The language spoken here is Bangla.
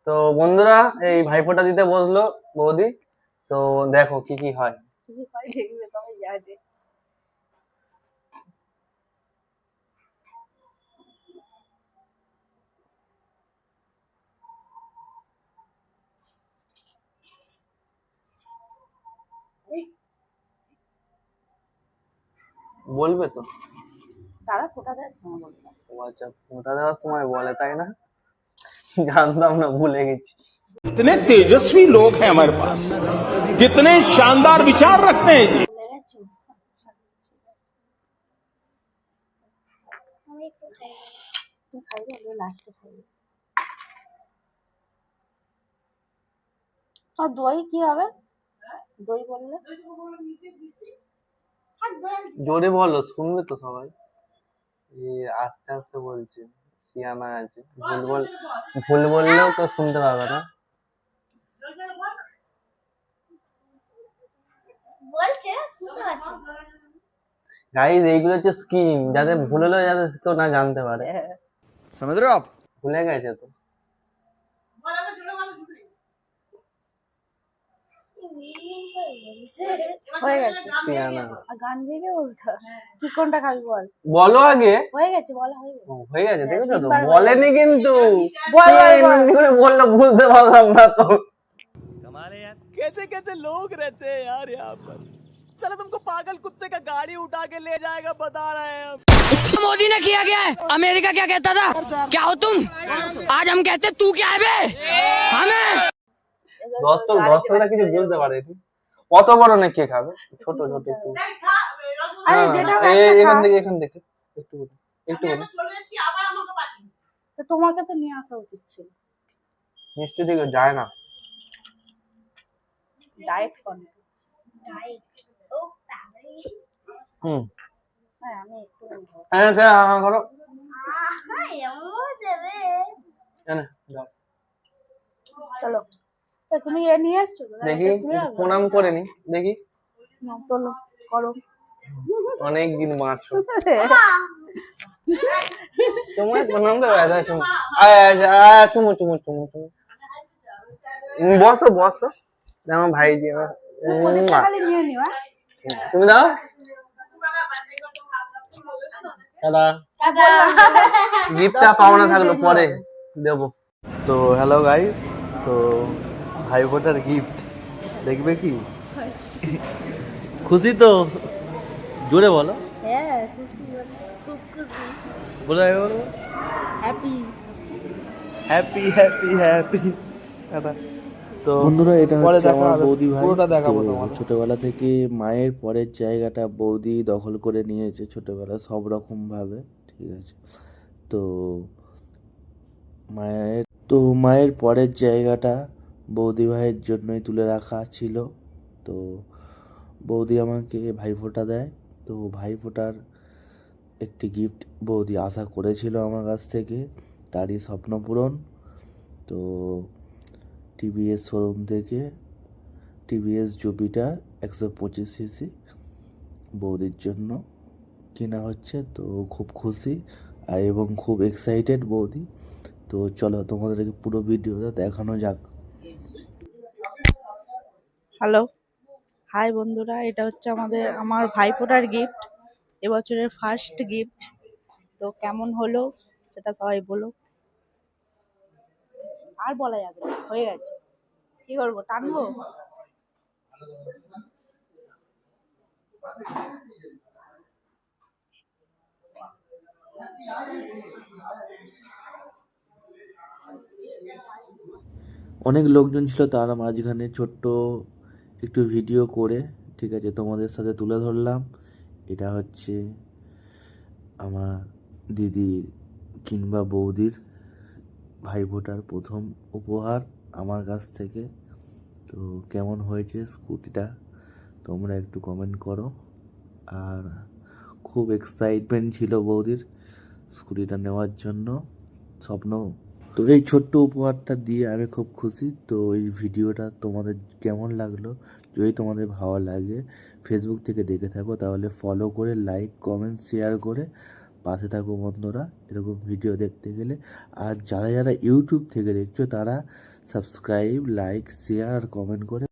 তো বন্ধুরা এই ভাইফোঁটা দিতে বসলো বৌদি। তো দেখো কি কি হয়। বলবে তো তারা ফোঁটা দেওয়ার সময় বলবে। ও আচ্ছা, ফোঁটা দেওয়ার সময় বলে, তাই না? জানতাম না, ভুলে গেছি। कितने तेजस्वी लोग हैं हमारे पास, कितने शानदार विचार रखते हैं जी। আর দই কি হবে? দই বললে জোরে বলো, শুনবে তো সবাই। আস্তে আস্তে বলছি, সিয়ানা আছে, ভুল বললেও তো শুনতে পাবে না। গাইস এইগুলো হচ্ছে স্কিম, যাতে ভুল হলেও যাতে কেউ না জানতে পারে। समझ रहे हो आप? ভুলে গেছে তো। হয়ে গেছে। সিয়ানা গান ভেঙে বলতো কি কোনটা খাবি বল। বলো আগে। হয়ে গেছে, বলা হয়ে গেছে। হয়ে গেছে, দেখেছো তো, বলেনি কিন্তু। বল এমনি করে বললো, বুঝতে পারলাম না তো। कमाल है यार, कैसे कैसे लोग रहते हैं यार यहाँ पर। साला तुमको पागल कुत्ते का गाड़ी उठा के ले जाएगा, बता रहे हैं हम। मोदी ने किया गया है, अमेरिका क्या कहता था, क्या हो तुम, आज हम कहते तू क्या है बे, हमें দর্শকরা কিছু বুঝতে পারেনি। কত বড় না কে খাবে, ছোট ছোট একটু। আরে যেটা এখান থেকে একটু একটু তো তোমাকে তো নিয়ে আসা উচিত ছিল। মিষ্টি দিকে যায় না। ডায়েট করো। ডায়েট ও তাহলে হ্যাঁ আমি একটু করো। চলো তুমি এ নিয়ে আসছো দেখি, প্রণাম করে নি দেখি। চলো করো। অনেকদিন মাছ তোমার প্রণাম করে আয় চুমু আয় চুমু চুমু চুমু চুমু। বসো বসো, আমার ভাই দিয়ে নিয়ে নিও। তুমি দাও দাদা। গিফটটা পাওনা থাকলো, পরে দেবো। তো হ্যালো গাইস, তো ভাই ফোঁটার গিফট দেখবে কি? খুশি তো? জোরে বলো। হ্যাঁ খুশি, খুব খুশি। বলো হ্যাপি হ্যাপি হ্যাপি হ্যাপি। তো বন্ধুরা, এটা হচ্ছে আমার বৌদি ভাই। পুরোটা দেখাবো তোমাদের। ছোটবেলা থেকে মায়ের পরের জায়গাটা বৌদি দখল করে নিয়েছে ছোটবেলা সব রকম ভাবে, ঠিক আছে। তো মায়ের পরের জায়গাটা বৌদি ভাইয়ের জন্যই তুলে রাখা ছিল। তো বৌদি আমাকে ভাইফোঁটা দেয়, তো ভাইফোঁটার একটি গিফট বৌদি আশা করেছিল আমার কাছ থেকে, তারই স্বপ্ন পূরণ। তো টিভিএস শোরুম থেকে টিভিএস জুপিটার 125cc বৌদির জন্য কেনা হচ্ছে। তো খুব খুশি আর এবং খুব এক্সাইটেড বৌদি। তো চলো তোমাদেরকে পুরো ভিডিওটা দেখানো যাক। হ্যালো হাই বন্ধুরা, এটা হচ্ছে আমার ভাইফোঁটার গিফট, এবছরের ফার্স্ট গিফট। তো কেমন হলো সেটা সবাই বলো। আর বলা যাবে না, হয়ে গেছে। কি করবো, টানবো? অনেক লোকজন ছিল, তার মাঝখানে ছোট্ট একটু ভিডিও করে, ঠিক আছে, তোমাদের সাথে তুলে ধরলাম। এটা হচ্ছে আমার দিদির কিংবা বৌদির ভাইফোঁটার প্রথম উপহার আমার কাছ থেকে। তো কেমন হয়েছে স্কুটিটা তোমরা একটু কমেন্ট করো। আর খুব এক্সাইটমেন্ট ছিল বৌদির স্কুটিটা নেওয়ার জন্য, স্বপ্ন। তো এই ছোট্ট উপহারটা দিয়ে আমি খুব খুশি। তো এই ভিডিওটা তোমাদের কেমন লাগলো, যদি তোমাদের ভালো লাগে, ফেসবুক থেকে দেখে থাকো তাহলে ফলো করে, লাইক, কমেন্ট, শেয়ার করে পাশে থাকো বন্ধুরা এরকম ভিডিও দেখতে গেলে। আর যারা যারা ইউটিউব থেকে দেখছো তারা সাবস্ক্রাইব, লাইক, শেয়ার আর কমেন্ট করে